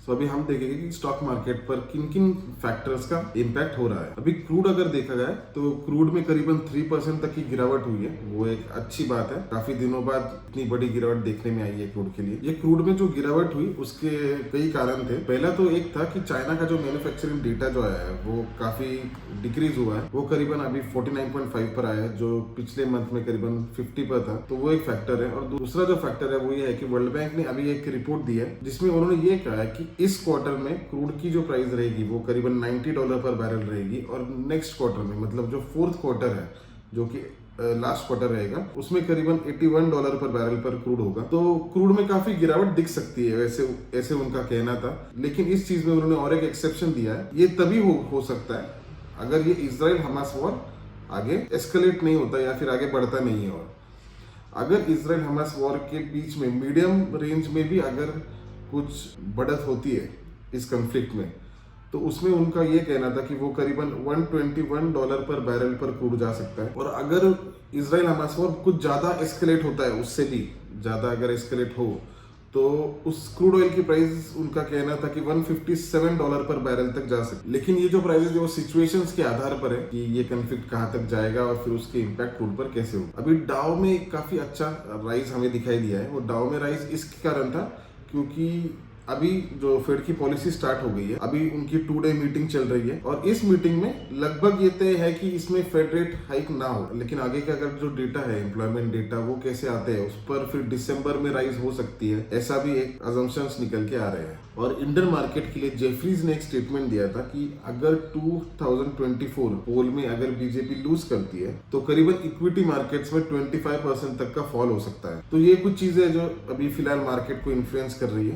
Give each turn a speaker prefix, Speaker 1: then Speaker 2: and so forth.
Speaker 1: तो अभी हम देखेंगे कि स्टॉक मार्केट पर किन किन फैक्टर्स का इम्पैक्ट हो रहा है। अभी क्रूड अगर देखा जाए तो क्रूड में करीबन 3% तक की गिरावट हुई है, वो एक अच्छी बात है। काफी दिनों बाद इतनी बड़ी गिरावट देखने में आई है क्रूड के लिए। ये क्रूड में जो गिरावट हुई उसके कई कारण थे। पहला तो एक था कि चाइना का जो मैन्युफैक्चरिंग डेटा जो आया है वो काफी डिक्रीज हुआ है, वो करीबन अभी 49.5 पर आया है, जो पिछले मंथ में करीबन 50 पर था। तो वो एक फैक्टर है। और दूसरा जो फैक्टर है वो ये है कि वर्ल्ड बैंक ने अभी एक रिपोर्ट दी है जिसमें उन्होंने ये कहा है कि इस क्वार्टर में क्रूड की जो प्राइस रहेगी वो करीबन $90 पर बैरल रहेगी, और नेक्स्ट क्वार्टर में मतलब जो फोर्थ क्वार्टर है जो कि लास्ट क्वार्टर रहेगा उसमें करीबन $81 पर बैरल पर क्रूड होगा। तो क्रूड में काफी गिरावट दिख सकती है, वैसे ऐसे उनका कहना था। लेकिन इस चीज में उन्होंने और एक एक्सेप्शन दिया है, ये तभी हो सकता है अगर ये इजराइल हमास वॉर आगे एस्केलेट नहीं होता या फिर आगे बढ़ता नहीं है। और अगर इजराइल हमास वॉर के बीच में मीडियम रेंज में भी अगर कुछ बढ़त होती है इस कंफ्लिक्ट में, तो उसमें उनका ये कहना था कि वो करीबन $121 पर बैरल पर क्रूड जा सकता है। और अगर इजराइल हमास वॉर कुछ ज्यादा एस्केलेट होता है, उससे भी ज्यादा अगर एस्केलेट हो, तो उस क्रूड ऑयल की प्राइस उनका कहना था कि $157 पर बैरल तक जा सकती। लेकिन ये जो प्राइस है वो सिचुएशंस के आधार पर है कि ये कंफ्लिक्ट कहां तक जाएगा और फिर उसके इम्पैक्ट क्रूड पर कैसे होगा। अभी डाउ में काफी अच्छा राइज हमें दिखाई दिया है। वो डाउ में राइज इसके कारण था क्योंकि अभी जो फेड की पॉलिसी स्टार्ट हो गई है, अभी उनकी 2 डे मीटिंग चल रही है और इस मीटिंग में लगभग ये तय है कि इसमें फेड रेट हाइक ना हो। लेकिन आगे का अगर जो डेटा है एम्प्लॉयमेंट डेटा वो कैसे आते हैं उस पर फिर दिसंबर में राइज हो सकती है, ऐसा भी एक अजम्पशंस निकल के आ रहे हैं। और इंडियन मार्केट के लिए जेफरीज ने एक स्टेटमेंट दिया था कि अगर 2024 पोल में अगर बीजेपी लूज करती है तो करीबन इक्विटी मार्केट्स में 25% तक का फॉल हो सकता है। तो ये कुछ चीजें जो अभी फिलहाल मार्केट को इन्फ्लुएंस कर रही है।